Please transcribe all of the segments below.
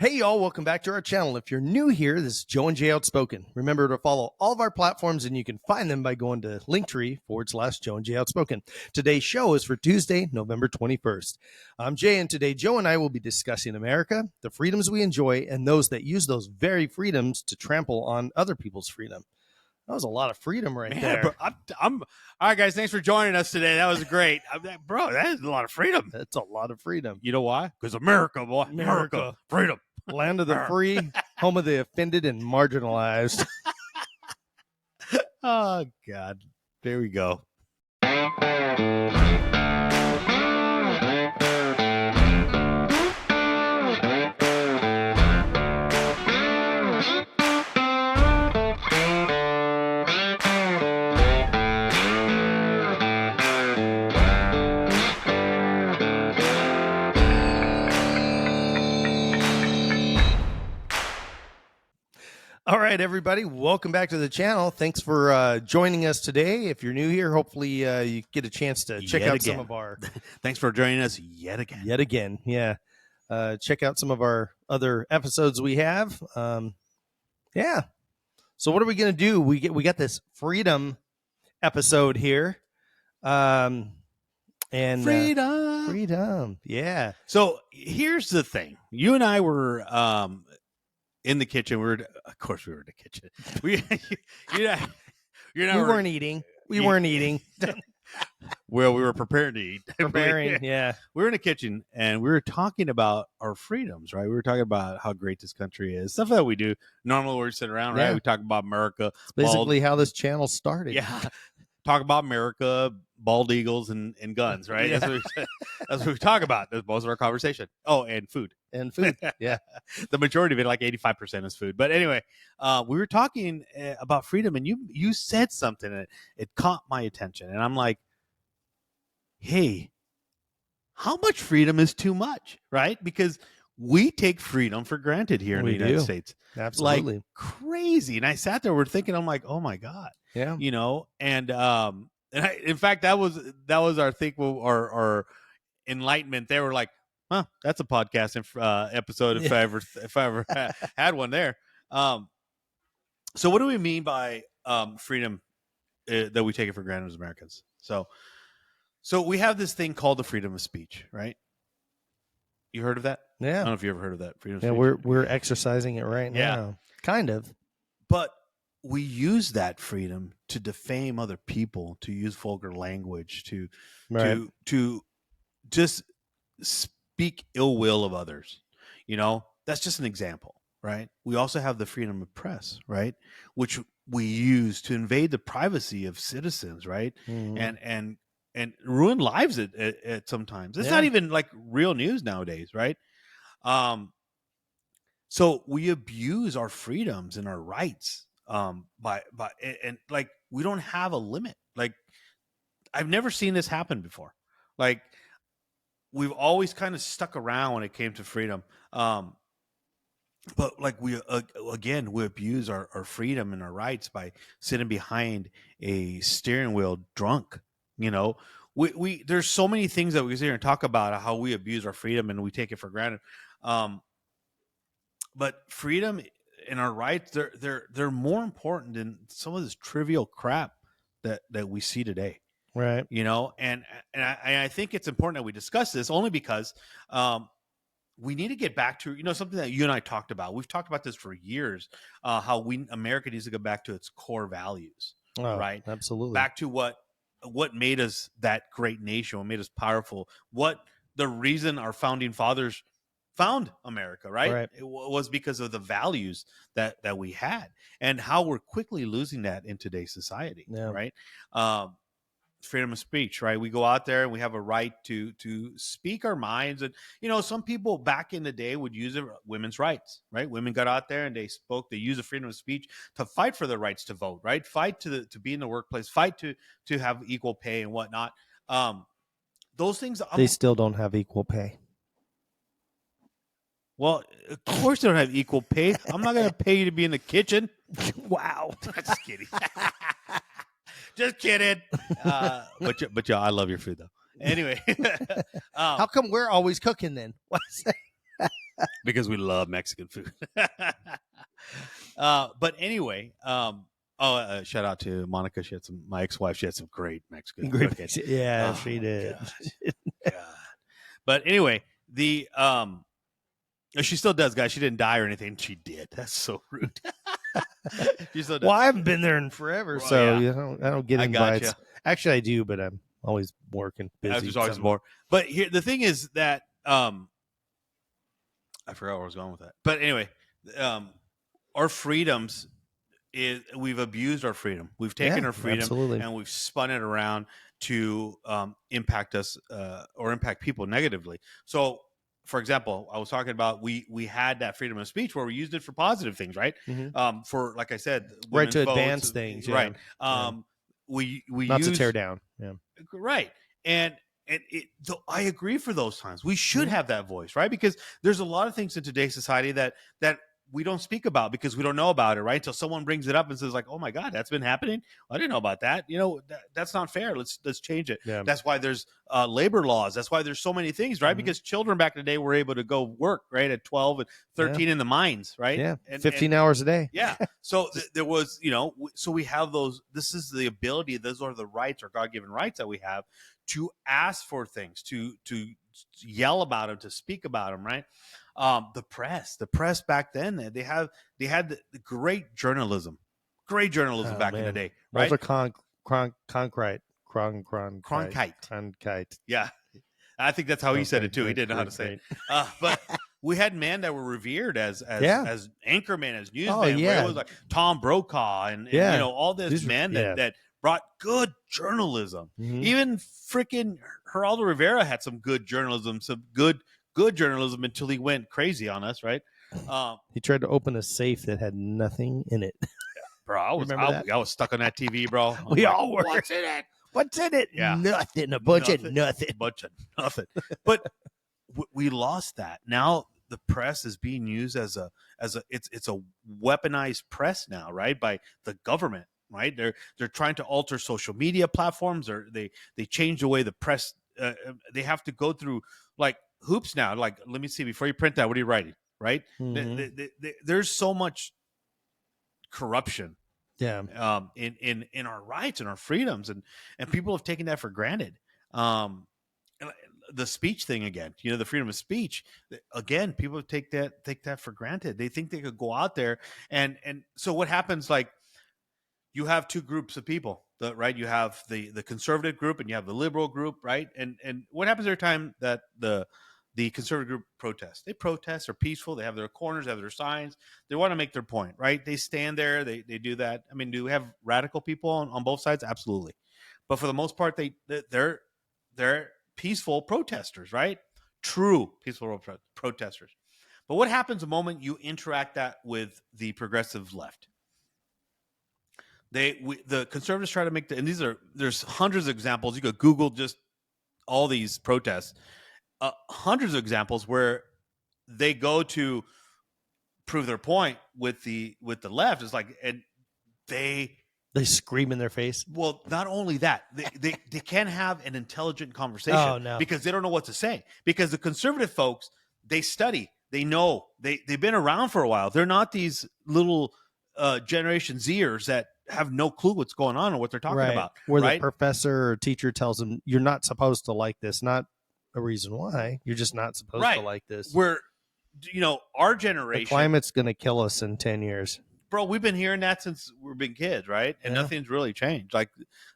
Hey y'all, welcome back to our channel. If you're new here, this is Joe and Jay Outspoken. Remember to follow all of our platforms and you can find them by going to Linktree/Joe and Jay Outspoken. Today's show is for Tuesday, November 21st. I'm Jay, and today Joe and I will be discussing America, the freedoms we enjoy, and those that use those very freedoms to trample on other people's freedom. That was a lot of freedom there. Bro, I'm all right, guys. Thanks for joining us today. That was great. Bro, that is a lot of freedom. That's a lot of freedom. You know why? Because America, boy. America. Freedom. Land of the free, home of the offended and marginalized. Oh, God. There we go. All right, everybody, welcome back to the channel. Thanks for joining us today. If you're new here, hopefully you get a chance to check out some of our... Thanks for joining us yet again. Yet again, yeah. Check out some of our other episodes we have. Yeah. So what are we going to do? We got this freedom episode here. And freedom. Yeah. So here's the thing. You and I were... in the kitchen. Of course we were in the kitchen. We weren't eating. We weren't eating. Well, we were prepared to eat. Yeah. We were in the kitchen and we were talking about our freedoms, right? We were talking about how great this country is. Stuff that we do. Normally we're sitting around, right? Yeah. We talk about America. It's basically how this channel started. Yeah. Talk about America, bald eagles, and guns, right? Yeah. That's what we talk about. That's most of our conversation. Oh, and food. And food. Yeah. The majority of it, like 85%, is food. But anyway, we were talking about freedom, and you said something, and it caught my attention. And I'm like, hey, how much freedom is too much, right? Because we take freedom for granted here in the United States. Absolutely. Like crazy. And I sat there, we're thinking, I'm like, oh my God. Yeah. You know, and in fact, that was our thing, our enlightenment. They were like, huh, that's a podcast episode if I ever had one there. So what do we mean by freedom that we take it for granted as Americans? So we have this thing called the freedom of speech, right? You heard of that? Yeah. I don't know if you ever heard of that. Freedom of speech. We're exercising it right now. Kind of. But we use that freedom to defame other people, to use vulgar language, to just speak ill will of others. You know, that's just an example, right? We also have the freedom of press, right? Which we use to invade the privacy of citizens, right? Mm-hmm. And ruin lives at sometimes. It's not even like real news nowadays, right? So we abuse our freedoms and our rights by like we don't have a limit. Like I've never seen this happen before. Like we've always kind of stuck around when it came to freedom. But like we abuse our freedom and our rights by sitting behind a steering wheel drunk. You know, we there's so many things that we sit here and talk about how we abuse our freedom and we take it for granted. But freedom and our rights, they're more important than some of this trivial crap that we see today. Right. You know, and I think it's important that we discuss this only because we need to get back to, you know, something that you and I talked about. We've talked about this for years, how America needs to go back to its core values. Oh, right. Absolutely. Back to what made us that great nation, what made us powerful, what the reason our founding fathers found America, right? It was because of the values that we had and how we're quickly losing that in today's society, right? Freedom of speech, right? We go out there and we have a right to speak our minds. And, you know, some people back in the day would use it, women's rights, right? Women got out there and they used the freedom of speech to fight for their rights to vote, right? Fight to be in the workplace, fight to have equal pay and whatnot. Those things. They still don't have equal pay. Well, of course they don't have equal pay. I'm not going to pay you to be in the kitchen. Wow. Just kidding. Just kidding. But yeah, I love your food though. Anyway, how come we're always cooking then? because we love Mexican food. But anyway, shout out to Monica. My ex-wife. She had some great Mexican cooking. Yeah, she did. God. But anyway, she still does, guys. She didn't die or anything. She did. That's so rude. She still does. Well, I haven't been there in forever, Well, so yeah. I don't get invites. Gotcha. Actually, I do, but I'm always working, busy. There's always more. But here, the thing is that I forgot where I was going with that. But anyway, our freedoms we've abused our freedom. We've taken our freedom absolutely. and we've spun it around to impact us or impact people negatively. So, for example, I was talking about we had that freedom of speech where we used it for positive things, right? Mm-hmm. For, like I said, right, to advance things, right? We not to tear down, right? And I agree for those times. We should have that voice, right? Because there's a lot of things in today's society that we don't speak about because we don't know about it, right? Until someone brings it up and says, like, "Oh my God, that's been happening. I didn't know about that. That's not fair. Let's change it." Yeah. That's why there's labor laws. That's why there's so many things, right? Mm-hmm. Because children back in the day were able to go work, right, at 12 and 13 in the mines, right? Yeah, 15 hours a day. Yeah. So there was, so we have those. This is the ability. Those are the rights, or God-given rights that we have to ask for things, to yell about them, to speak about them, right? The press back then, they had the great journalism back in the day, right? Walter Cronkite. Yeah, I think that's how he said it too. He didn't know how to say it. But we had men that were revered as anchormen, as newsmen. It was like Tom Brokaw and all this men that brought good journalism. Mm-hmm. Even freaking Geraldo Rivera had some good journalism, some good journalism until he went crazy on us, right? He tried to open a safe that had nothing in it. Bro, I was stuck on that TV, bro. We all were. What's in it? What's in it? Yeah. Nothing. A bunch of nothing. But we lost that. Now the press is being used as it's a weaponized press now, right? By the government, right? They're trying to alter social media platforms, or they change the way the press. They have to go through like hoops now. Like, let me see, before you print that, what are you writing? Right? Mm-hmm. There's so much corruption. Yeah. In our rights and our freedoms, and people have taken that for granted. The speech thing again, the freedom of speech again, people take that for granted. They think they could go out there and so what happens, like, you have two groups of people, right? You have the conservative group and you have the liberal group, right? And what happens every time that the conservative group protests? They protest, are peaceful, they have their corners, they have their signs, they want to make their point, right? They stand there, they do that. I mean, do we have radical people on both sides? Absolutely. But for the most part, they're peaceful protesters, right? True peaceful protesters. But what happens the moment you interact that with the progressive left? The conservatives try to make and there's hundreds of examples. You could Google just all these protests. Hundreds of examples where they go to prove their point with the left. It's like, and they scream in their face. Well, not only that, they can't have an intelligent conversation because they don't know what to say. Because the conservative folks, they study, they know, they've been around for a while. They're not these little Generation Zers that have no clue what's going on or what they're talking about. Where the professor or teacher tells them, you're not supposed to like this, not a reason why. You're just not supposed to like this. Where, our generation, the climate's going to kill us in 10 years. Bro, we've been hearing that since we've been kids, right? And nothing's really changed. Like,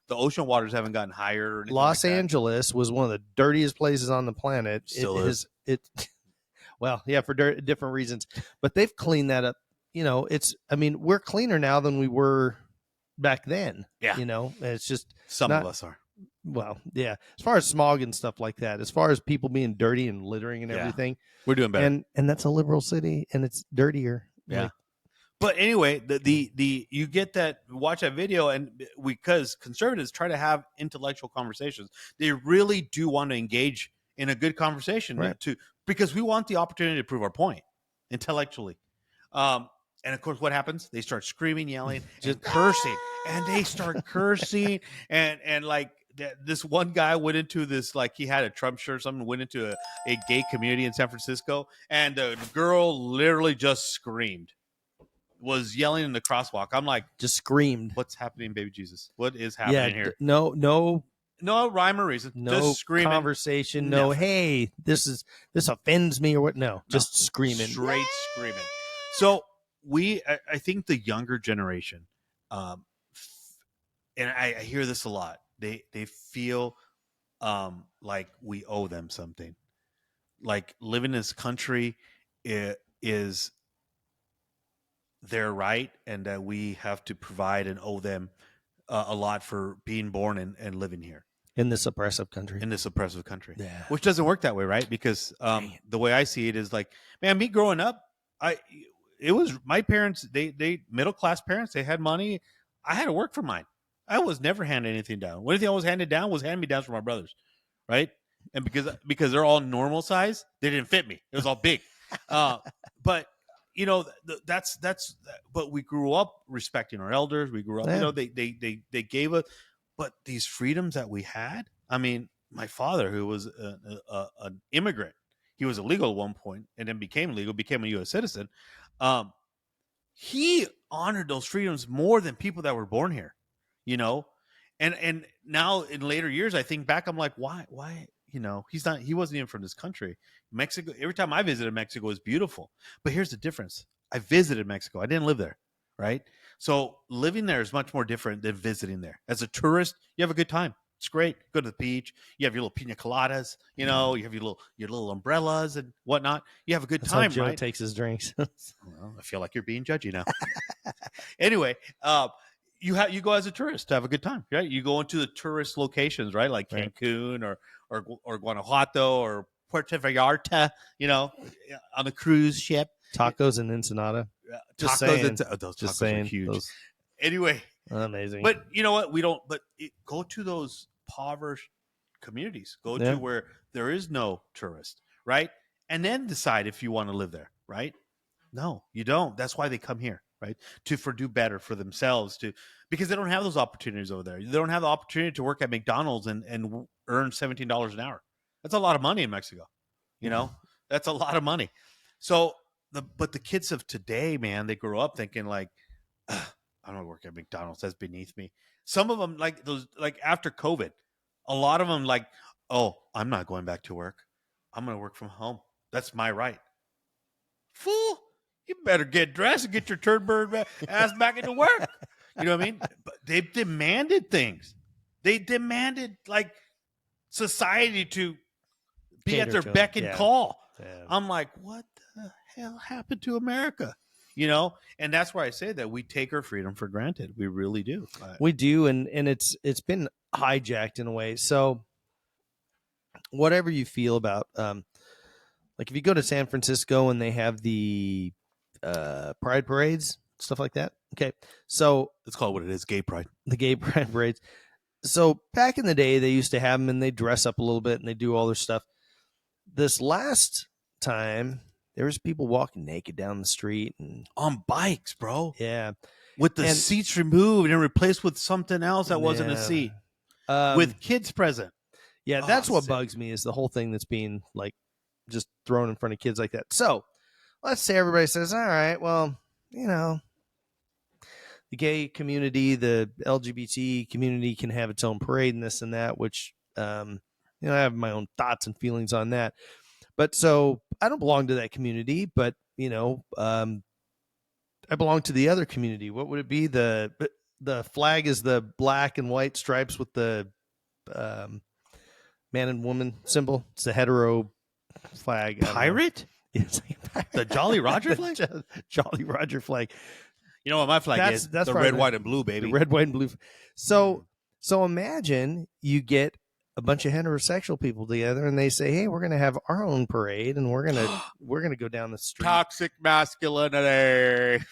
the ocean waters haven't gotten higher or anything. Los Angeles was one of the dirtiest places on the planet. Still is. Well, yeah, for different reasons. But they've cleaned that up. We're cleaner now than we were back then. Yeah. It's just some of us are. Well, yeah. As far as smog and stuff like that, as far as people being dirty and littering and everything, we're doing better. And that's a liberal city, and it's dirtier. Yeah. But anyway, the you get that, watch that video, and because conservatives try to have intellectual conversations, they really do want to engage in a good conversation, because we want the opportunity to prove our point intellectually. And of course, what happens? They start screaming, yelling, just cursing, and they start cursing and like this one guy went into this, like he had a Trump shirt or something, went into a gay community in San Francisco, and the girl literally just screamed, was yelling in the crosswalk. I'm like, just screamed. What's happening, baby Jesus? What is happening here? No rhyme or reason. No just screaming. Conversation. No, hey, this offends me or what? No, just screaming. Straight screaming. So I think the younger generation, and I hear this a lot. They feel like we owe them something. Like living in this country is their right, and that we have to provide and owe them a lot for being born and living here in this oppressive country. Yeah, which doesn't work that way, right? Because the way I see it is like, man, me growing up, it was my parents. They middle class parents. They had money. I had to work for mine. I was never handed anything down. One thing I was handed down was hand-me-downs from my brothers, right? And because they're all normal size, they didn't fit me. It was all big. But you know, that's. But we grew up respecting our elders. We grew up, you know, they gave us. But these freedoms that we had. I mean, my father, who was an immigrant, he was illegal at one point, and then became legal, became a U.S. citizen. He honored those freedoms more than people that were born here. You know, and now in later years, I think back, I'm like, why? You know, he wasn't even from this country. Mexico, every time I visited Mexico, was beautiful. But here's the difference. I visited Mexico. I didn't live there, right? So living there is much more different than visiting there. As a tourist, you have a good time. It's great. Go to the beach. You have your little pina coladas. You know, you have your little umbrellas and whatnot. You have a good time, how Joe right? takes his drinks. Well, I feel like you're being judgy now. Anyway, you go as a tourist to have a good time, right? You go into the tourist locations, right? Like Cancun or Guanajuato or Puerto Vallarta, you know, on a cruise ship. Tacos in Ensenada. Those tacos are huge. Anyway, amazing. But you know what? Go to those impoverished communities. Go to where there is no tourist, right? And then decide if you want to live there, right? No, you don't. That's why they come here, right? To do better for themselves, because they don't have those opportunities over there. They don't have the opportunity to work at McDonald's and earn $17 an hour. That's a lot of money in Mexico. You know, that's a lot of money. So but the kids of today, man, they grow up thinking like, I don't want to work at McDonald's. That's beneath me. Some of them, like those, like after COVID, a lot of them like, oh, I'm not going back to work. I'm going to work from home. That's my right. Fool, you better get dressed and get your turd bird ass back into work. You know what I mean? But they demanded things. They demanded like society to be at their beck and call. Yeah. I'm like, what the hell happened to America? You know, and that's why I say that we take our freedom for granted. We really do. We do, and it's been hijacked in a way. So whatever you feel about, like if you go to San Francisco and they have the pride parades, stuff like that. Okay, so let's call it what it is: gay pride. The gay pride parades. So back in the day, they used to have them, and they dress up a little bit, and they do all their stuff. This last time, there was people walking naked down the street and on bikes, bro. Yeah, with the seats removed and replaced with something else that wasn't a seat, with kids present. Yeah, that's what bugs me, is the whole thing that's being like just thrown in front of kids like that. So let's say everybody says, all right, well, you know, the gay community, the LGBT community can have its own parade and this and that, which, you know, I have my own thoughts and feelings on that. But so I don't belong to that community, but, you know, I belong to the other community. What would it be? The flag is the black and white stripes with the man and woman symbol. It's the hetero flag. Pirate? It's like the Jolly Roger flag? Jolly Roger flag. You know what my flag is? That's the red, white, and blue, baby. The red, white, and blue. So imagine you get a bunch of heterosexual people together and they say, hey, we're going to have our own parade and we're going to go down the street. Toxic masculinity.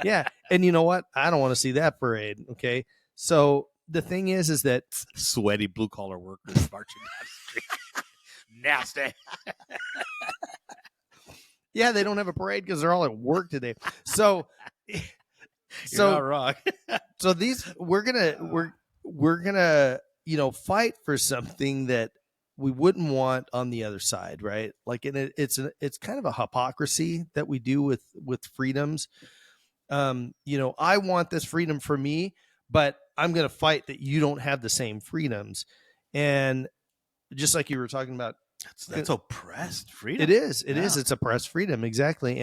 Yeah. And you know what? I don't want to see that parade. Okay. So the thing is that sweaty blue collar workers marching down the street. Nasty. Yeah. They don't have a parade because they're all at work today. So, You're not wrong. So we're going to fight for something that we wouldn't want on the other side, right? Like, and it's kind of a hypocrisy that we do with freedoms. I want this freedom for me, but I'm going to fight that you don't have the same freedoms. And just like you were talking about, that's oppressed freedom. It is. It's oppressed freedom. Exactly.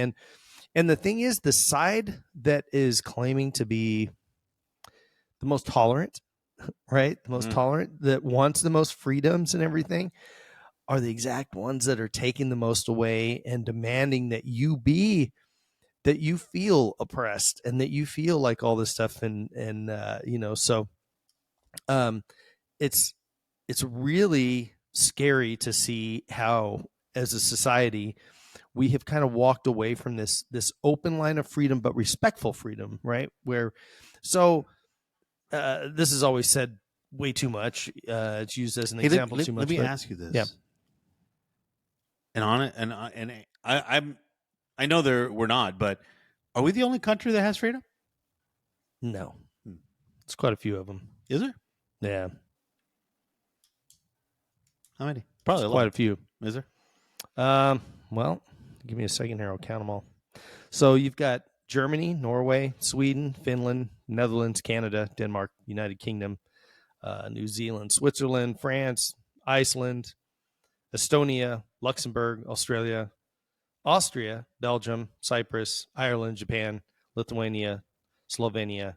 And the thing is, the side that is claiming to be the most tolerant, right? The most tolerant, that wants the most freedoms and everything, are the exact ones that are taking the most away and demanding that you feel oppressed and that you feel like all this stuff. So it's really scary to see how, as a society, we have kind of walked away from this open line of freedom, but respectful freedom, right? This is always said way too much. It's used as an example too much. Let me ask you this. Yeah. And on it, and I know we're not, but are we the only country that has freedom? No, it's quite a few of them. Is there? Yeah. How many? Probably quite a few. Is there? Well, give me a second here. I'll count them all. So you've got Germany, Norway, Sweden, Finland, Netherlands, Canada, Denmark, United Kingdom, New Zealand, Switzerland, France, Iceland, Estonia, Luxembourg, Australia, Austria, Belgium, Cyprus, Ireland, Japan, Lithuania, Slovenia,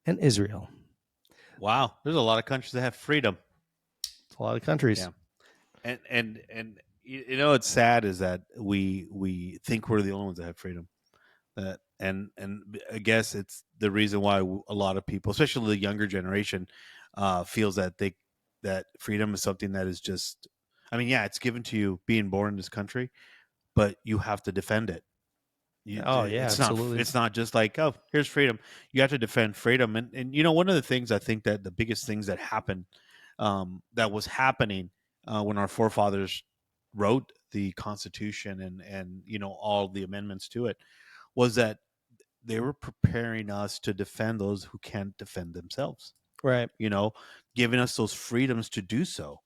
and Israel. Wow. There's a lot of countries that have freedom. It's a lot of countries. Yeah. And it's sad is that we think we're the only ones that have freedom. And I guess it's the reason why a lot of people, especially the younger generation, feels that that freedom is something that is just, it's given to you being born in this country, but you have to defend it. Absolutely. It's not just like, oh, here's freedom. You have to defend freedom. And one of the things I think that the biggest things that happened, that was happening when our forefathers wrote the Constitution and all the amendments to it, was that they were preparing us to defend those who can't defend themselves. Right. Giving us those freedoms to do so.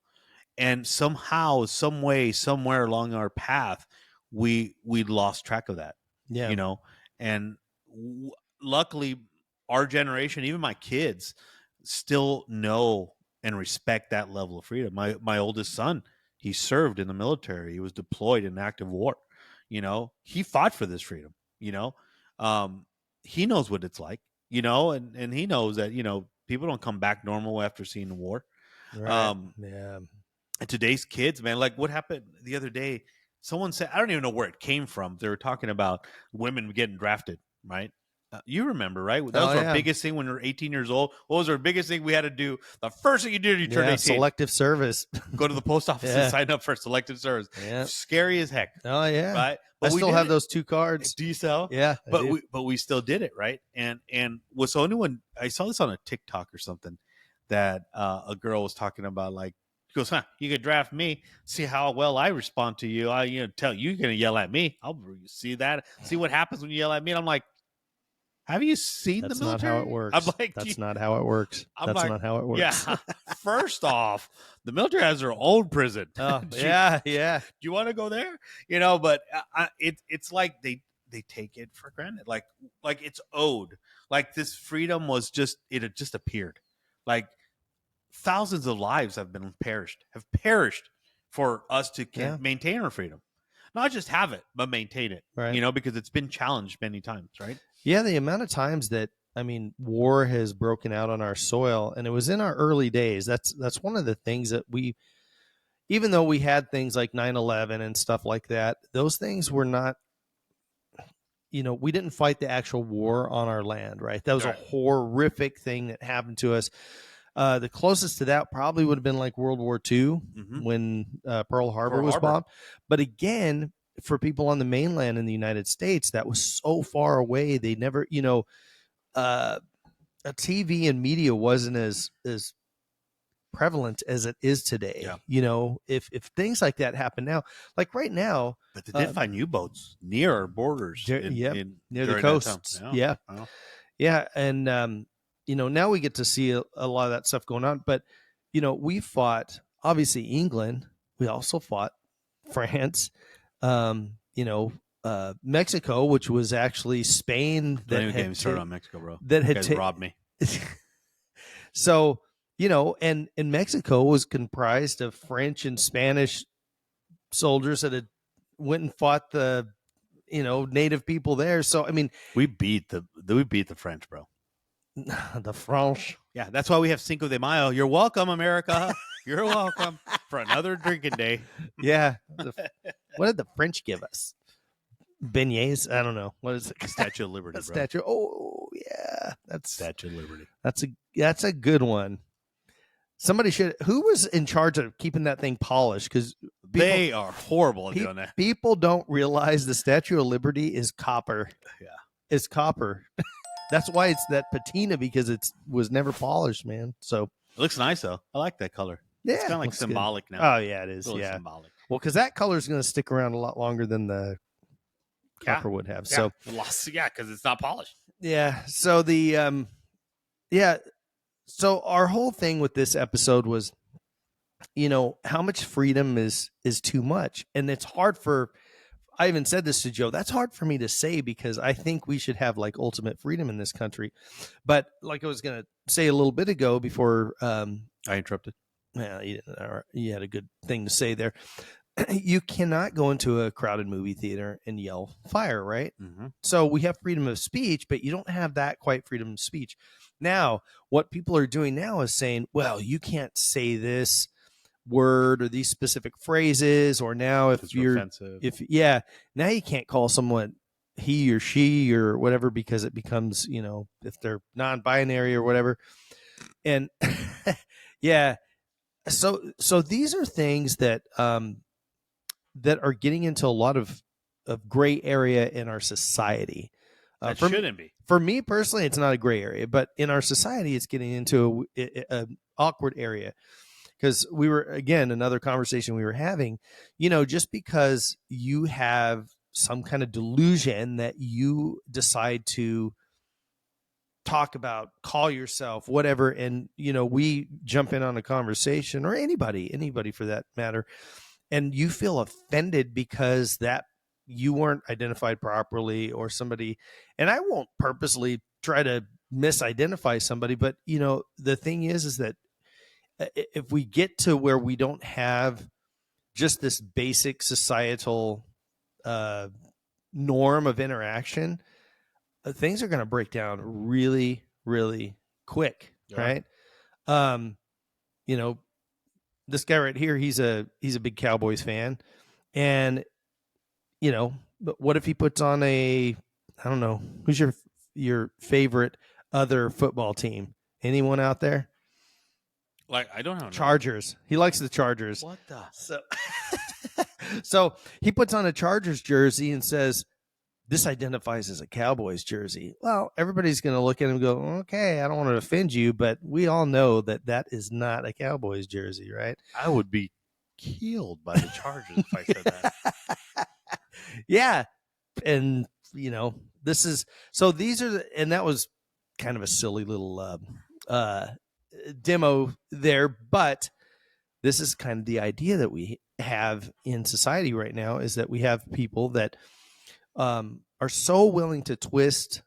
And somehow, some way, somewhere along our path, we lost track of that. Yeah. And luckily our generation, even my kids, still know and respect that level of freedom. My oldest son, he served in the military. He was deployed in active war. He fought for this freedom. He knows what it's like, and he knows that, people don't come back normal after seeing the war. Right. And today's kids, man, like what happened the other day, someone said, I don't even know where it came from. They were talking about women getting drafted, right? You remember, right? That was our biggest thing when we were 18 years old. What was our biggest thing we had to do? The first thing you did when you turned 18. Selective service. Go to the post office and sign up for selective service. Yeah. Scary as heck. Oh, yeah. Right? But I still have those 2 cards. Do you still? Yeah. But we still did it, right? And was anyone, I saw this on a TikTok or something, that a girl was talking about, like, she goes, you could draft me, see how well I respond to you. Tell you're going to yell at me. I'll see that. See what happens when you yell at me. And I'm like, have you seen the military? That's not how it works. I'm like, that's not how it works. That's not how it works. Yeah. First off, the military has their own prison. Oh, yeah. Do you want to go there? But it's like they take it for granted. Like it's owed. Like this freedom it had just appeared. Like thousands of lives have perished for us to maintain our freedom. Not just have it, but maintain it. Right. Because it's been challenged many times, right? Yeah, the amount of times that, war has broken out on our soil, and it was in our early days. That's one of the things that even though we had things like 9/11 and stuff like that, those things were not, we didn't fight the actual war on our land, right? That was a horrific thing that happened to us. The closest to that probably would have been like World War II when Pearl Harbor was bombed. But again, for people on the mainland in the United States, that was so far away. They never, a TV and media wasn't as prevalent as it is today. Yeah. If things like that happen now, like right now. But they did find U-boats near our borders. Near the coasts. Yeah. Wow. Yeah. And, now we get to see a lot of that stuff going on. But, we fought obviously England. We also fought France. Mexico, which was actually Spain Don't even get me started on Mexico, bro. that You had guys robbed me. So, and Mexico was comprised of French and Spanish soldiers that had went and fought the native people there. So I mean, we beat the French, bro. The French. Yeah, that's why we have Cinco de Mayo. You're welcome, America. You're welcome for another drinking day. Yeah. What did the French give us? Beignets? I don't know. What is it? Statue of Liberty, bro. Statue. Oh yeah, that's Statue of Liberty. That's a good one. Somebody should. Who was in charge of keeping that thing polished? Because they are horrible at doing that. People don't realize the Statue of Liberty is copper. Yeah, it's copper. That's why it's that patina, because it was never polished, man. So it looks nice though. I like that color. Yeah, it's kind of like symbolic good. Now. Oh yeah, it is. Really yeah, symbolic. Well, because that color is going to stick around a lot longer than the copper would have. So because it's not polished. Yeah. So So our whole thing with this episode was, how much freedom is too much, and it's hard for. I even said this to Joe. That's hard for me to say because I think we should have like ultimate freedom in this country. But like I was going to say a little bit ago before I interrupted. Well, you had a good thing to say there. You cannot go into a crowded movie theater and yell fire, right? Mm-hmm. So we have freedom of speech, but you don't have that quite freedom of speech. Now, what people are doing now is saying, well, you can't say this word or these specific phrases, or now if you're offensive. Now you can't call someone he or she or whatever, because it becomes, if they're non-binary or whatever. And yeah. So these are things that that are getting into a lot of gray area in our society. That shouldn't be. For me personally, it's not a gray area, but in our society, it's getting into an awkward area. Because we were, again, another conversation we were having, just because you have some kind of delusion that you decide to talk about, call yourself, whatever, and, we jump in on a conversation, or anybody for that matter, and you feel offended because that you weren't identified properly, or somebody, and I won't purposely try to misidentify somebody, but, the thing is that if we get to where we don't have just this basic societal norm of interaction, things are going to break down really, really quick, right? This guy right here, he's a big Cowboys fan, and but what if he puts on I don't know, who's your favorite other football team? Anyone out there? Like, I don't know. Chargers. He likes the Chargers. What the? So he puts on a Chargers jersey and says, this identifies as a Cowboys jersey. Well, everybody's going to look at him and go, okay, I don't want to offend you, but we all know that is not a Cowboys jersey, right? I would be killed by the Chargers if I said that. Yeah. And, this is, so these are, and that was kind of a silly little demo there, but this is kind of the idea that we have in society right now, is that we have people that are so willing to twist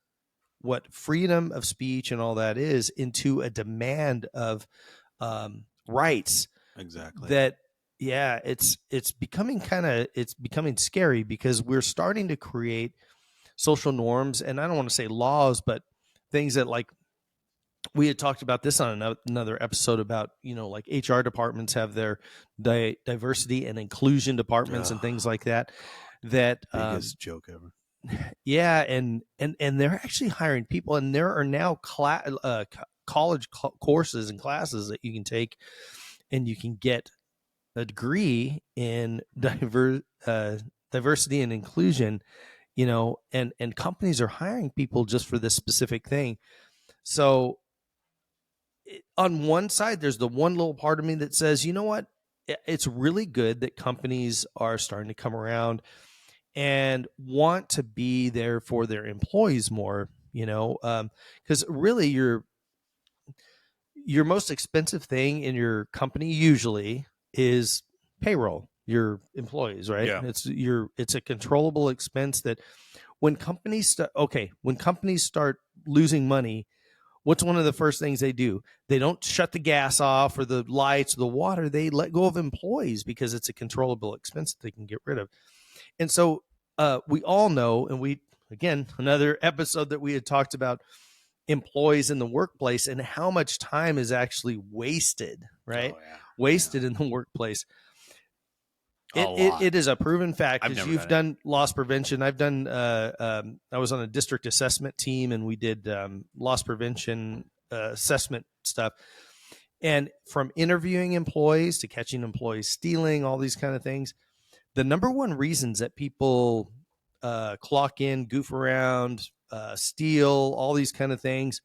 what freedom of speech and all that is into a demand of rights. Exactly. That, yeah, it's becoming scary, because we're starting to create social norms, and I don't want to say laws, but things that, like, we had talked about this on another episode about, like HR departments have their diversity and inclusion departments and things like that. That biggest joke ever. Yeah, and they're actually hiring people, and there are now college courses and classes that you can take, and you can get a degree in diversity and inclusion. And companies are hiring people just for this specific thing. So on one side, there's the one little part of me that says, you know what? It's really good that companies are starting to come around and want to be there for their employees more, because really your most expensive thing in your company usually is payroll, your employees, right? Yeah. It's a controllable expense that when companies start losing money, what's one of the first things they do? They don't shut the gas off or the lights or the water. They let go of employees because it's a controllable expense that they can get rid of. And so we all know, and again, another episode that we had talked about employees in the workplace and how much time is actually wasted, right? Oh, yeah. Wasted in the workplace. A lot. It is a proven fact I've because never you've done loss prevention. I've done. I was on a district assessment team, and we did loss prevention assessment stuff. And from interviewing employees to catching employees stealing, all these kind of things, the number one reasons that people clock in, goof around, steal, all these kind of things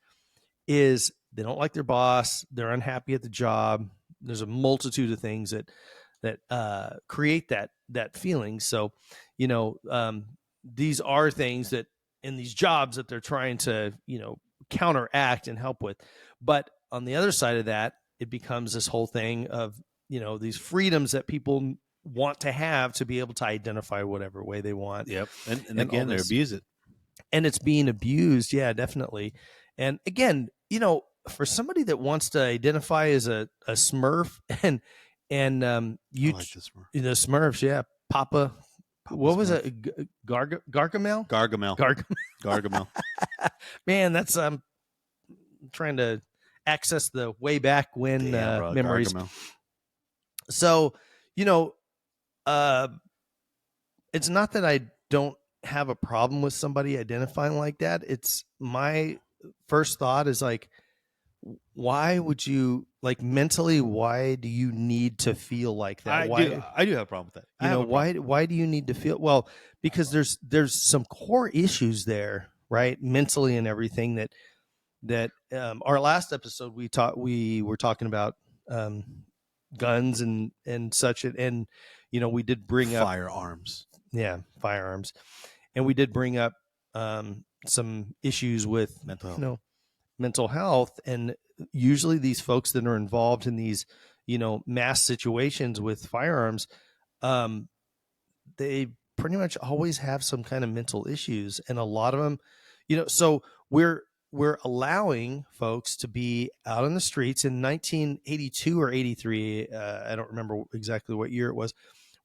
is they don't like their boss, they're unhappy at the job. There's a multitude of things that create that feeling. So, these are things that in these jobs that they're trying to counteract and help with. But on the other side of that, it becomes this whole thing of these freedoms that people want to have to be able to identify whatever way they want. Yep. And again, they abuse it. And it's being abused. Yeah, definitely. And again, for somebody that wants to identify as a Smurf and you I like the Smurf. the Smurfs, yeah, Papa what was Smurf. it? Gargamel? Gargamel. Man, that's trying to access the way back when memories. Gargamel. So, it's not that I don't have a problem with somebody identifying like that. It's my first thought is like, why would you mentally? Why do you need to feel like that? I do have a problem with that. Why do you need to feel? Well, because there's some core issues there, right? Mentally and everything that our last episode we were talking about guns and such, and we did bring up firearms. Yeah, firearms. And we did bring up some issues with mental health. And usually these folks that are involved in these, mass situations with firearms, they pretty much always have some kind of mental issues. And a lot of them, so we're allowing folks to be out on the streets in 1982 or 83. I don't remember exactly what year it was.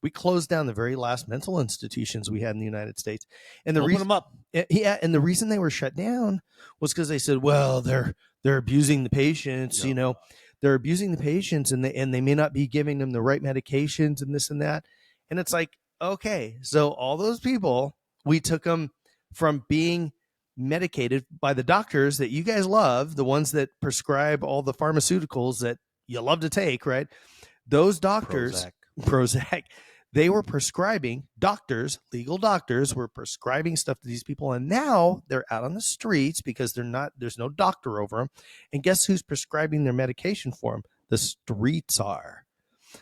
We closed down the very last mental institutions we had in the United States, and the reason them up, and the reason they were shut down was because they said, well, they're abusing the patients, they're abusing the patients, and they may not be giving them the right medications and this and that, and it's like, okay, so all those people, we took them from being medicated by the doctors that you guys love, the ones that prescribe all the pharmaceuticals that you love to take, right? Those doctors, Prozac, they were prescribing, legal doctors were prescribing stuff to these people, and now they're out on the streets because there's no doctor over them. And guess who's prescribing their medication for them? The streets are.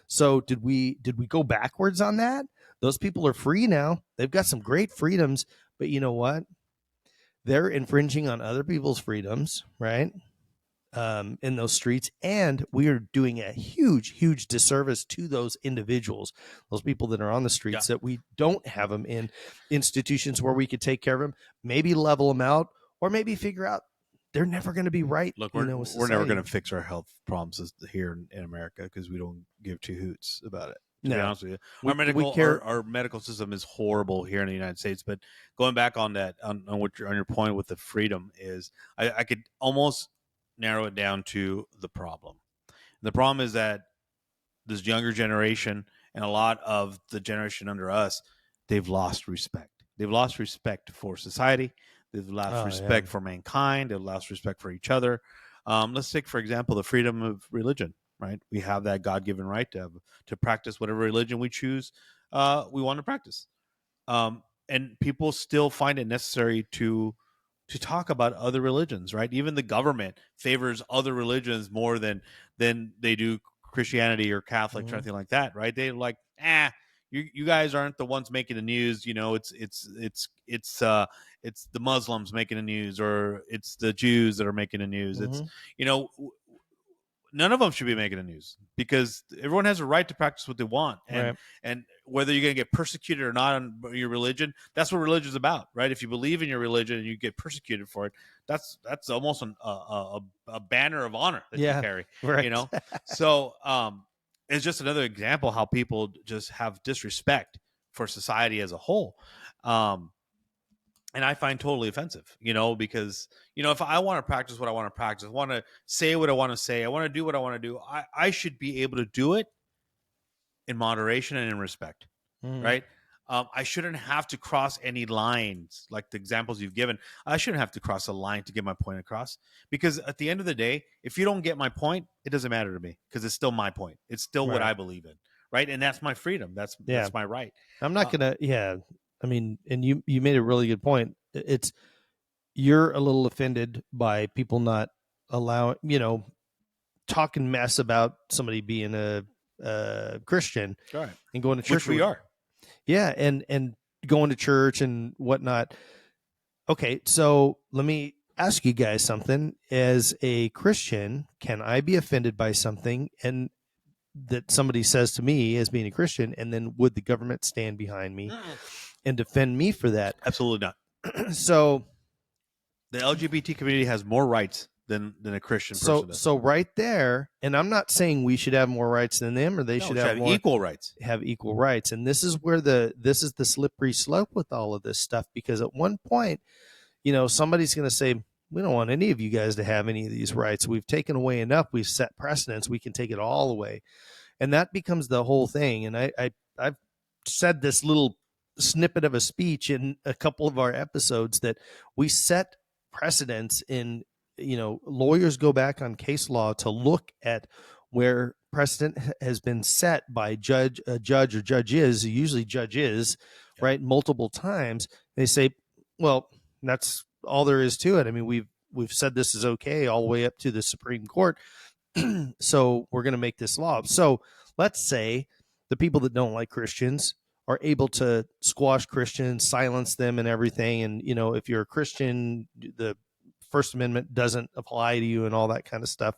So did we go backwards on that? Those people are free now. They've got some great freedoms, but you know what? They're infringing on other people's freedoms, right? In those streets, and we are doing a huge disservice to those individuals, those people that are on the streets, that we don't have them in institutions where we could take care of them, maybe level them out, or maybe figure out they're never going to be right. Look, we're never going to fix our health problems here in America because we don't give two hoots about it. To be honest with you, our medical system is horrible here in the United States. But going back on that, on your point with the freedom is, I could almost narrow it down to the problem. The problem is that this younger generation and a lot of the generation under us, they've lost respect. They've lost respect for society. They've lost respect for mankind. They've lost respect for each other. Let's take, for example, the freedom of religion, right? We have that God-given right to practice whatever religion we choose we want to practice. And people still find it necessary to talk about other religions, right? Even the government favors other religions more than they do Christianity or Catholics or anything like that, right? They're like, you guys aren't the ones making the news. It's the Muslims making the news, or it's the Jews that are making the news. It's none of them should be making the news, because everyone has a right to practice what they want, and whether you're going to get persecuted or not on your religion, that's what religion is about, right? If you believe in your religion and you get persecuted for it, that's almost a banner of honor that you carry, right. you know. So it's just another example how people just have disrespect for society as a whole. And I find totally offensive, you know, because, you know, if I want to practice what I want to practice, I want to say what I want to say, I want to do what I want to do, I should be able to do it in moderation and in respect, right? I shouldn't have to cross any lines like the examples you've given. I shouldn't have to cross a line to get my point across, because at the end of the day, if you don't get my point, it doesn't matter to me, because it's still my point. It's still what I believe in, right? And that's my freedom. That's my right. I'm not gonna. I mean, and you made a really good point. It's, you're a little offended by people not allowing, you know, talking mess about somebody being a Christian, right, and going to church. Which we are. Yeah, and going to church and whatnot. Okay, so let me ask you guys something. As a Christian, can I be offended by something and that somebody says to me as being a Christian, and then would the government stand behind me and defend me for that? Absolutely not. So the LGBT community has more rights than a Christian person does. So right there, and I'm not saying we should have more rights than them, or they should have more, equal rights. Have equal rights. And this is where this is the slippery slope with all of this stuff, because at one point, you know, somebody's going to say, we don't want any of you guys to have any of these rights. We've taken away enough. We've set precedents. We can take it all away. And that becomes the whole thing. And I've said this little snippet of a speech in a couple of our episodes, that we set precedents in, you know, lawyers go back on case law to look at where precedent has been set by a judge or judges, usually judges, right, multiple times. They say, well, that's all there is to it. I mean, we've said this is okay all the way up to the Supreme Court. So we're going to make this law. So let's say the people that don't like Christians are able to squash Christians, silence them and everything. And, you know, if you're a Christian, the First Amendment doesn't apply to you and all that kind of stuff.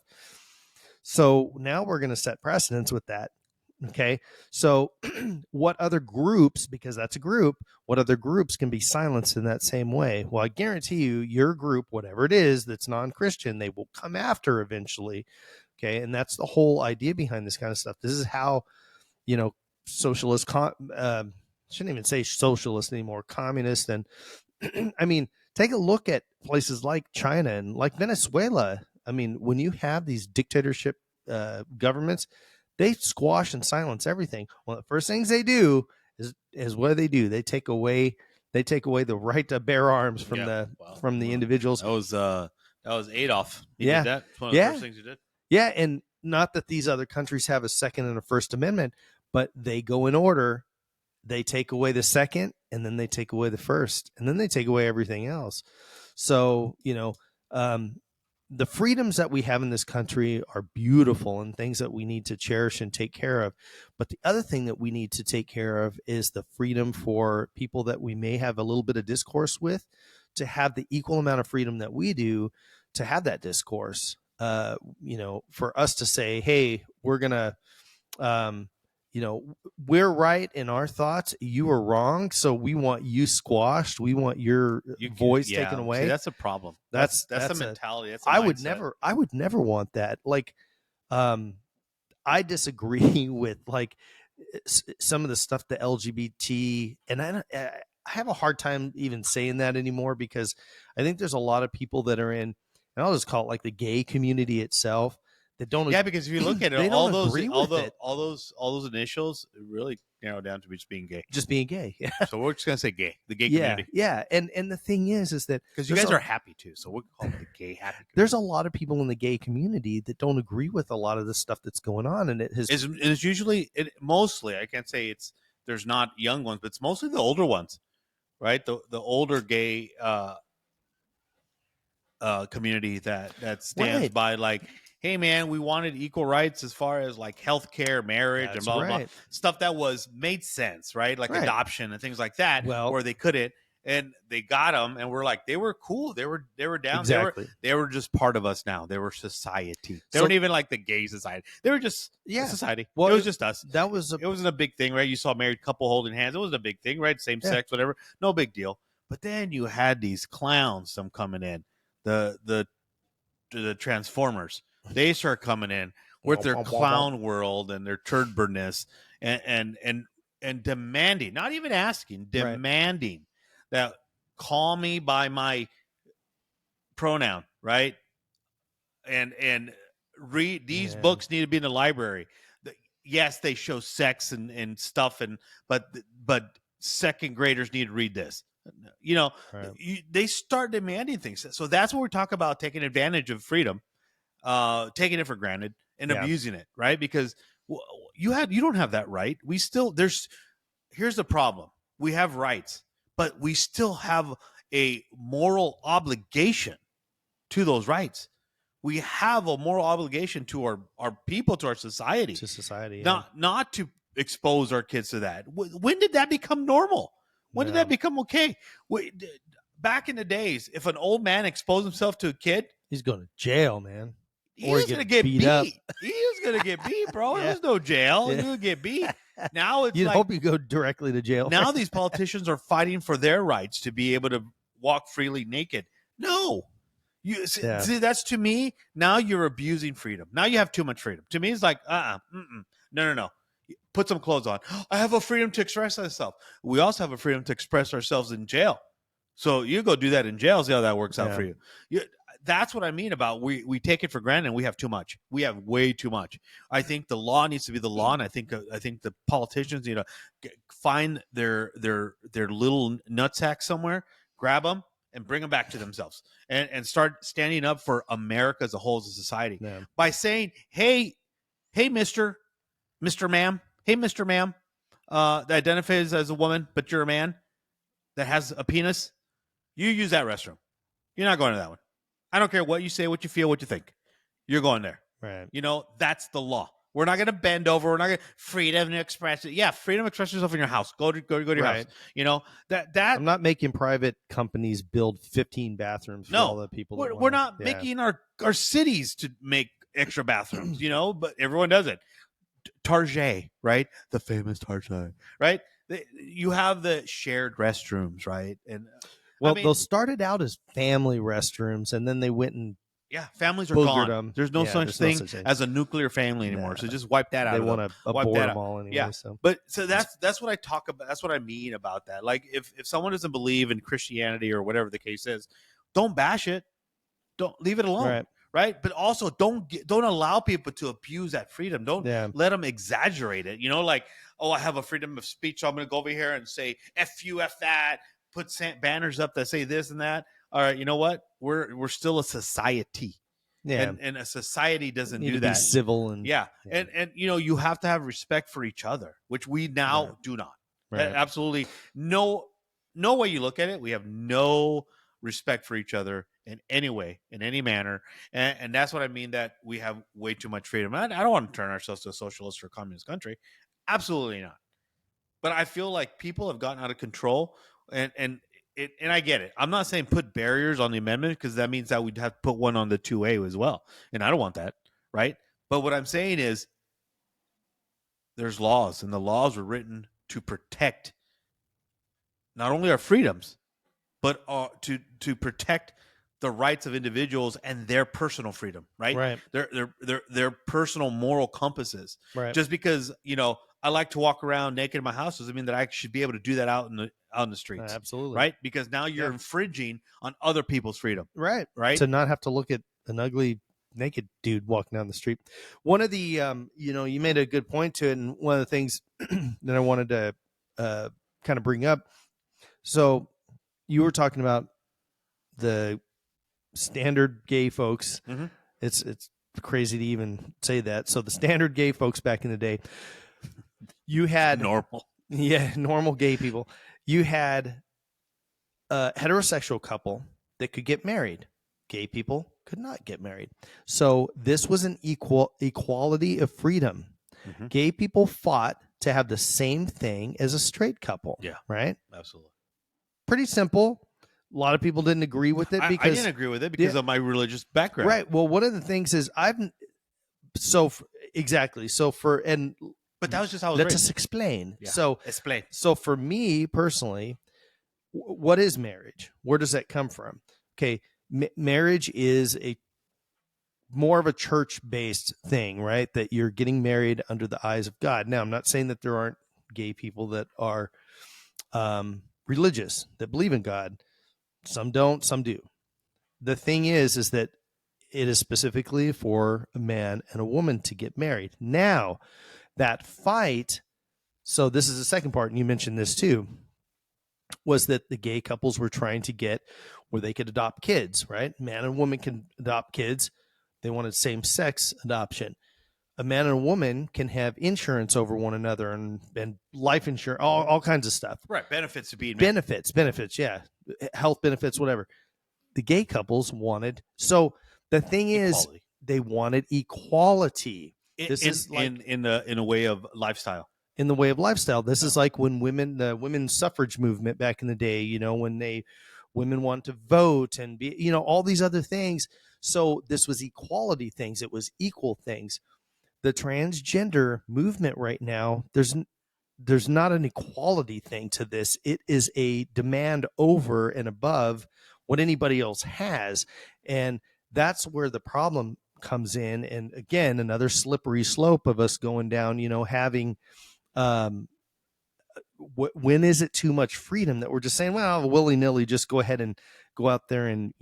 So now we're going to set precedents with that. Okay. So what other groups, because that's a group, what other groups can be silenced in that same way? Well, I guarantee you, your group, whatever it is that's non-Christian, they will come after eventually. Okay. And that's the whole idea behind this kind of stuff. This is how, you know, socialist, shouldn't even say socialist anymore, communist. And I mean, take a look at places like China and like Venezuela. I mean, when you have these dictatorship governments, they squash and silence everything. One of the first things they do is what do? They take away the right to bear arms from the individuals. That was Adolf. He did that. It's one of the first things he did. Yeah, and not that these other countries have a Second and a First Amendment, but they go in order. They take away the second, and then they take away the first, and then they take away everything else. So, you know, the freedoms that we have in this country are beautiful and things that we need to cherish and take care of. But the other thing that we need to take care of is the freedom for people that we may have a little bit of discourse with to have the equal amount of freedom that we do to have that discourse. You know, for us to say, hey, we're going to, you know, we're right in our thoughts. You are wrong. So we want you squashed. We want your voice taken away. See, that's a problem. That's a mentality. That's a mindset. I would never want that. Like, I disagree with like some of the stuff, the LGBT, and I have a hard time even saying that anymore, because I think there's a lot of people that are in, and I'll just call it like the gay community itself, that don't. Yeah, because if you look at it, all those initials really narrow down to just being gay. Just being gay. Yeah. So we're just gonna say gay, the gay community. Yeah, and the thing is that because you guys are happy too, so we'll call it the gay happy community. There's a lot of people in the gay community that don't agree with a lot of the stuff that's going on, and it's usually mostly. I can't say there's not young ones, but it's mostly the older ones, right? The older gay community that stands by like, hey man, we wanted equal rights as far as like healthcare, marriage, and blah blah stuff that made sense, right? Like adoption and things like that, where they couldn't. and they got them, and we're like, they were cool, they were down, Exactly. they were just part of us now. They were society. They weren't even like the gay society. They were just society. Well, it was just us. It wasn't a big thing, right? You saw a married couple holding hands. It wasn't a big thing, right? Same sex, whatever. No big deal. But then you had these clowns, some coming in, the Transformers. They start coming in with their clown world and their turdburness and demanding, not even asking, demanding that call me by my pronoun, right? And read these books need to be in the library. Yes, they show sex and stuff, but second graders need to read this. They start demanding things. So that's what we're talking about, taking advantage of freedom, taking it for granted and abusing it, right? Because you don't have that right. Here's the problem. We have rights, but we still have a moral obligation to those rights. We have a moral obligation to our people, to our society. To society. Not to expose our kids to that. When did that become normal? When did that become okay? Back in the days, if an old man exposed himself to a kid, he's going to jail, man. He was going to get beat. He was going to get beat, bro. There was no jail. He would get beat. Now it's You'd hope you go directly to jail. Now these politicians are fighting for their rights to be able to walk freely naked. No. See, that's, to me, now you're abusing freedom. Now you have too much freedom. To me, it's like, no. Put some clothes on. I have a freedom to express myself. We also have a freedom to express ourselves in jail. So you go do that in jail, see how that works out for you. That's what I mean about we take it for granted and we have too much. We have way too much. I think the law needs to be the law, and I think the politicians need to find their little nutsack somewhere, grab them, and bring them back to themselves, and start standing up for America as a whole, as a society, by saying, hey, Mr. Ma'am, hey, Mr. Ma'am, that identifies as a woman, but you're a man that has a penis. You use that restroom. You're not going to that one. I don't care what you say, what you feel, what you think. You're going there. Right. That's the law. We're not going to bend over. We're not going to freedom to express it. Yeah, freedom to express yourself in your house. Go to your house. That I'm not making private companies build 15 bathrooms for all the people. We're not making our cities to make extra bathrooms, but everyone does it. Target, right? The famous Target, right? You have the shared restrooms, right? And those started out as family restrooms, and then they went and families are gone. There's no such thing as a nuclear family anymore. So just wipe that out. They want to abort them all anyway. Yeah. So that's what I talk about. That's what I mean about that. Like if someone doesn't believe in Christianity or whatever the case is, don't bash it. Don't leave it alone. Right. But also don't allow people to abuse that freedom. Don't let them exaggerate it. Like, oh, I have a freedom of speech, so I'm going to go over here and say F you, F that. Put banners up that say this and that. All right, you know what? We're still a society, and a society doesn't do that. Be civil and and you have to have respect for each other, which we now do not. Absolutely no way you look at it. We have no respect for each other in any way, in any manner, and that's what I mean. That we have way too much freedom. I don't want to turn ourselves to a socialist or communist country. Absolutely not. But I feel like people have gotten out of control. And I get it. I'm not saying put barriers on the amendment, because that means that we'd have to put one on the 2A as well. And I don't want that, right? But what I'm saying is there's laws, and the laws were written to protect not only our freedoms, but to protect the rights of individuals and their personal freedom, right? Right. Their personal moral compasses. Right. Just because, I like to walk around naked in my house doesn't mean that I should be able to do that out in the streets. Absolutely. Right? Because now you're infringing on other people's freedom. Right. Right. To not have to look at an ugly naked dude walking down the street. One of the, you made a good point to it. And one of the things that I wanted to kind of bring up. So you were talking about the standard gay folks. Mm-hmm. It's crazy to even say that. So the standard gay folks back in the day, you had normal gay people. You had a heterosexual couple that could get married. Gay people could not get married. So this was an equality of freedom. Mm-hmm. Gay people fought to have the same thing as a straight couple. Yeah. Right? Absolutely. pretty simple. A lot of people didn't agree with it because I didn't agree with it because of my religious background. Right. Well, one of the things is exactly. So But that was just how I was let raised. us explain. Yeah. So Explain. So for me personally, what is marriage? Where does that come from? Okay, marriage is a more of a church-based thing, right? That you're getting married under the eyes of God. Now, I'm not saying that there aren't gay people that are religious, that believe in God. Some don't, some do. The thing is that it is specifically for a man and a woman to get married. Now, that fight, so this is the second part, and you mentioned this too, was that the gay couples were trying to get where they could adopt kids, right? Man and woman can adopt kids. They wanted same sex adoption. A man and a woman can have insurance over one another and life insurance, all kinds of stuff. Right. Benefits to being married. Benefits, yeah. Health benefits, whatever. The gay couples wanted. So the thing is, they wanted equality. This is like in a way of lifestyle. In the way of lifestyle. This is like when the women's suffrage movement back in the day, when women want to vote and be, all these other things. So this was equality things. It was equal things. The transgender movement right now, there's not an equality thing to this. It is a demand over and above what anybody else has. And that's where the problem comes in. And again, another slippery slope of us going down, having, when is it too much freedom that we're just saying, well, willy-nilly, just go ahead and go out there and,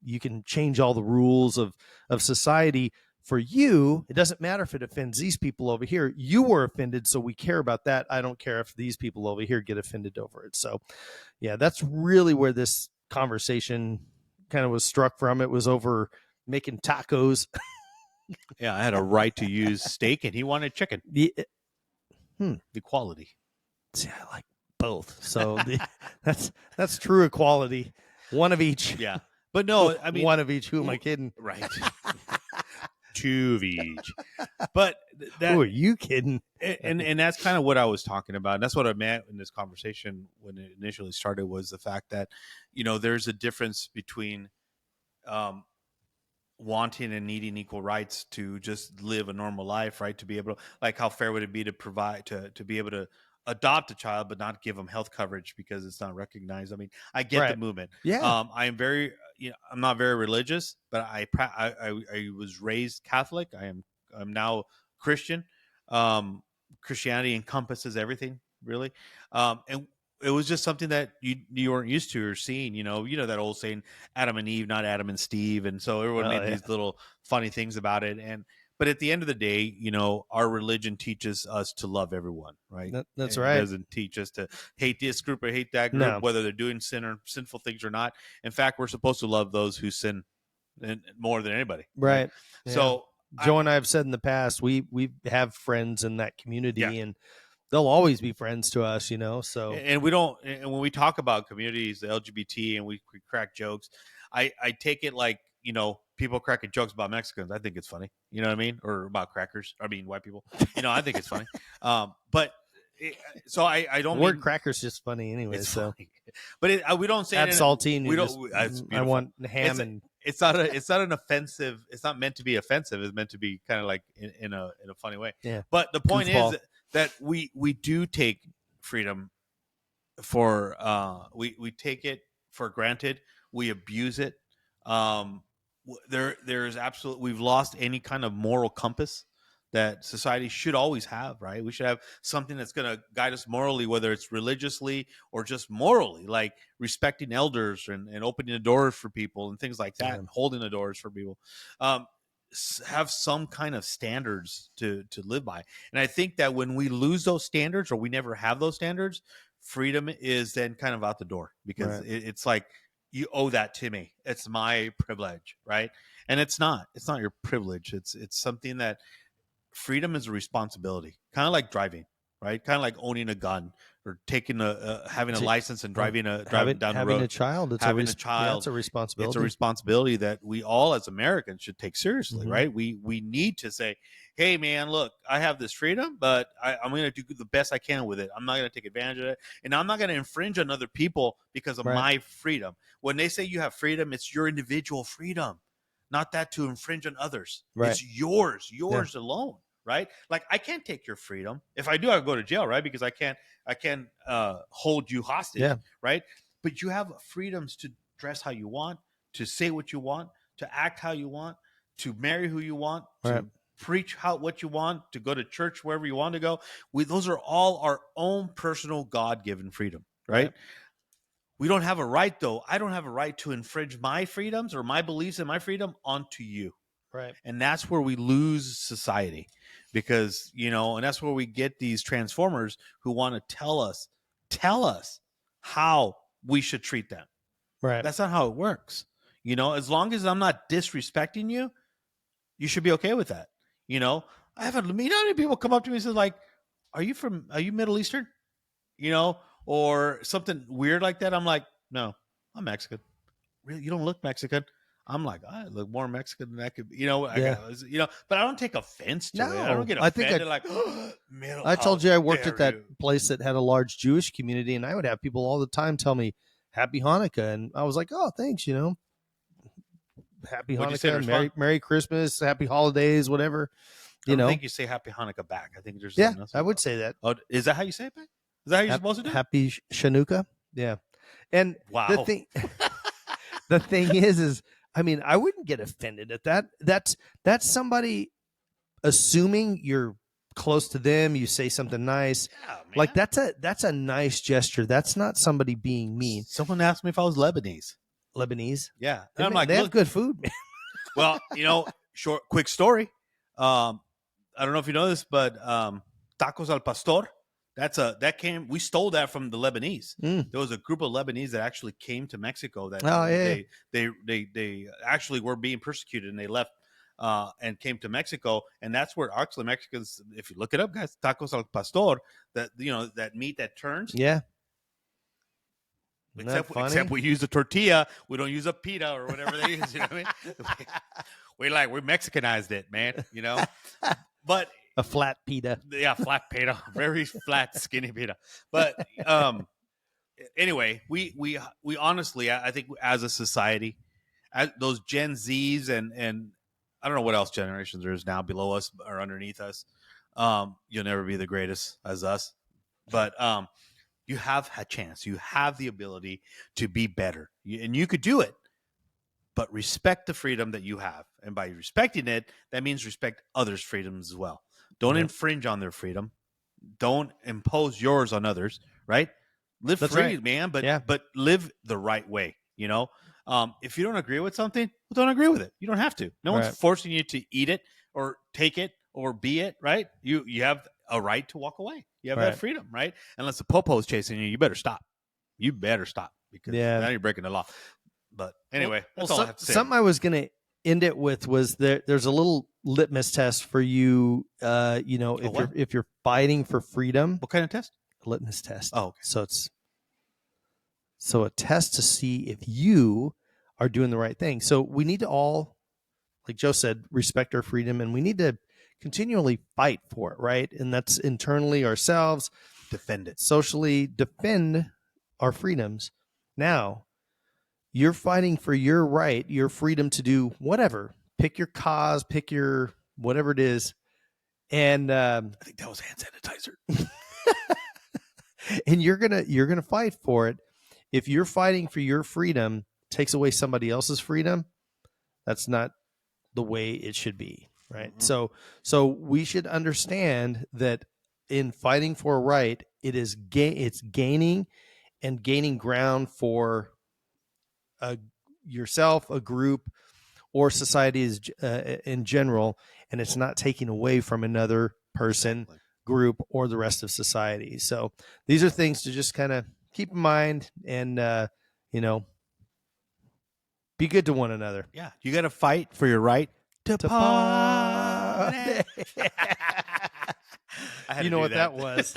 you can change all the rules of society for you. It doesn't matter if it offends these people over here. You were offended, so we care about that. I don't care if these people over here get offended over it. So, yeah, that's really where this conversation kind of was struck from. It was over making tacos. Yeah, I had a right to use steak, and he wanted chicken. Equality. Yeah, I like both. So that's true equality. One of each. Yeah. But no, I mean, one of each. Who am I kidding? Right. Two of each. But who are you kidding? And that's kind of what I was talking about. And that's what I meant in this conversation when it initially started, was the fact that, there's a difference between wanting and needing equal rights to just live a normal life, right? To be able to, like, how fair would it be to provide, to be able to adopt a child but not give them health coverage because it's not recognized? I mean, I get the movement. Yeah. I am very, I'm not very religious, but I was raised Catholic. I'm now Christian. Christianity encompasses everything, really. And it was just something that you weren't used to or seeing, that old saying, Adam and Eve, not Adam and Steve. And so everyone made these little funny things about it. But at the end of the day, our religion teaches us to love everyone, right? That's right. It doesn't teach us to hate this group or hate that group, whether they're doing sinful things or not. In fact, we're supposed to love those who sin more than anybody. Right. Yeah. So Joe and I have said in the past, we have friends in that community, and they'll always be friends to us, so. And we don't, and when we talk about communities, the LGBT, and we crack jokes, I take it like, people cracking jokes about Mexicans. I think it's funny. You know what I mean? Or about crackers. I mean, white people. I think it's funny. So I don't. The word crackers just funny anyway. So, funny. But we don't say add saltine. We don't. I want ham and. It's not an offensive. It's not meant to be offensive. It's meant to be kind of like in a funny way. Yeah. But the point is that we do take freedom for we take it for granted. We abuse it. There's absolutely, we've lost any kind of moral compass that society should always have, right? We should have something that's going to guide us morally, whether it's religiously or just morally, like respecting elders and opening the doors for people and things like that, and holding the doors for people. Have some kind of standards to live by. And I think that when we lose those standards, or we never have those standards, freedom is then kind of out the door, because it's like, you owe that to me. It's my privilege, right? And it's not your privilege. It's something that freedom is a responsibility, kind of like driving, right? Kind of like owning a gun. taking having a license and driving down the road. Having a child, having a child, it's a responsibility. It's a responsibility that we all as Americans should take seriously, right? We need to say, hey, man, look, I have this freedom, but I'm going to do the best I can with it. I'm not going to take advantage of it, and I'm not going to infringe on other people because of my freedom. When they say you have freedom, it's your individual freedom, not that to infringe on others. It's yours alone. Right? Like, I can't take your freedom. If I do, I'll go to jail, right? Because I can't hold you hostage, right? But you have freedoms to dress how you want, to say what you want, to act how you want, to marry who you want, to preach what you want, to go to church wherever you want to go. Those are all our own personal God-given freedom, right? We don't have a right, though. I don't have a right to infringe my freedoms or my beliefs and my freedom onto you. Right. And that's where we lose society, because, and that's where we get these transformers who want to tell us how we should treat them. Right. That's not how it works. As long as I'm not disrespecting you, you should be okay with that. I haven't, how many people come up to me and say, like, are you Middle Eastern? Or something weird like that. I'm like, no, I'm Mexican. Really? You don't look Mexican? I'm like, I look more Mexican than that could be, but I don't take offense to it. I don't get offended. I told you I worked at that place that had a large Jewish community, and I would have people all the time tell me Happy Hanukkah. And I was like, oh, thanks. Happy Hanukkah, Merry Christmas, Happy Holidays, whatever. I don't think you say Happy Hanukkah back. I think there's I would say that. Oh, is that how you say it back? Is that how you're supposed to do it? Happy Chanukah? Yeah. And wow. The thing is I mean, I wouldn't get offended at that. That's somebody assuming you're close to them. You say something nice. Yeah, like that's a nice gesture. That's not somebody being mean. Someone asked me if I was Lebanese. Lebanese? Yeah. And I'm like, they have good food, man. Well, quick story. I don't know if you know this, but tacos al pastor. We stole that from the Lebanese. There was a group of Lebanese that actually came to Mexico that they actually were being persecuted, and they left and came to Mexico. And that's where actually Mexicans, if you look it up, guys, tacos al pastor, that meat that turns. Yeah. Except we use a tortilla. We don't use a pita or whatever they use. You know what I mean? We Mexicanized it, man, but a flat pita. Yeah, flat pita. Very flat, skinny pita. But anyway, we honestly, I think as a society, as those Gen Zs and I don't know what else generations there is now below us or underneath us. You'll never be the greatest as us. But you have a chance. You have the ability to be better. And you could do it. But respect the freedom that you have. And by respecting it, that means respect others' freedoms as well. Don't infringe on their freedom. Don't impose yours on others, right? Live free, man, but live the right way, If you don't agree with something, well, don't agree with it. You don't have to. No one's forcing you to eat it or take it or be it, right? You have a right to walk away. You have that freedom, right? Unless the popo's chasing you, you better stop. You better stop because now you're breaking the law. But anyway, that's all I have to say. Something I was going to end it with was there's a little litmus test for you, if you're fighting for freedom. What kind of test? A litmus test. Oh, okay. So a test to see if you are doing the right thing. So we need to all, like Joe said, respect our freedom, and we need to continually fight for it, right? And that's internally ourselves. Defend it. Socially defend our freedoms. Now, you're fighting for your right, your freedom to do whatever. Pick your cause, pick your whatever it is. And I think that was hand sanitizer. And you're gonna fight for it. If you're fighting for your freedom takes away somebody else's freedom, that's not the way it should be, right? Mm-hmm. So we should understand that in fighting for a right, it's gaining ground for yourself, a group, or society in general, and it's not taking away from another person, group, or the rest of society. So these are things to just kind of keep in mind and, be good to one another. Yeah. You got to fight for your right to party. You know what that was.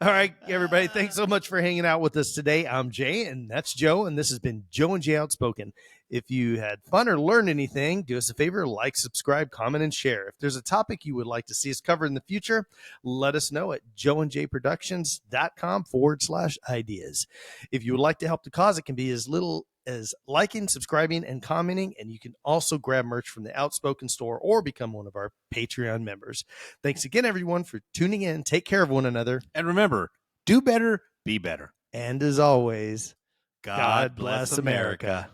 All right, everybody. Thanks so much for hanging out with us today. I'm Jay, and that's Joe, and this has been Joe and Jay Outspoken. If you had fun or learned anything, do us a favor, like, subscribe, comment, and share. If there's a topic you would like to see us cover in the future, let us know at joeandjayproductions.com/ideas. If you would like to help the cause, it can be as little as liking, subscribing, and commenting, and you can also grab merch from the Outspoken store or become one of our Patreon members. Thanks again, everyone, for tuning in. Take care of one another. And remember, do better, be better. And as always, God bless America.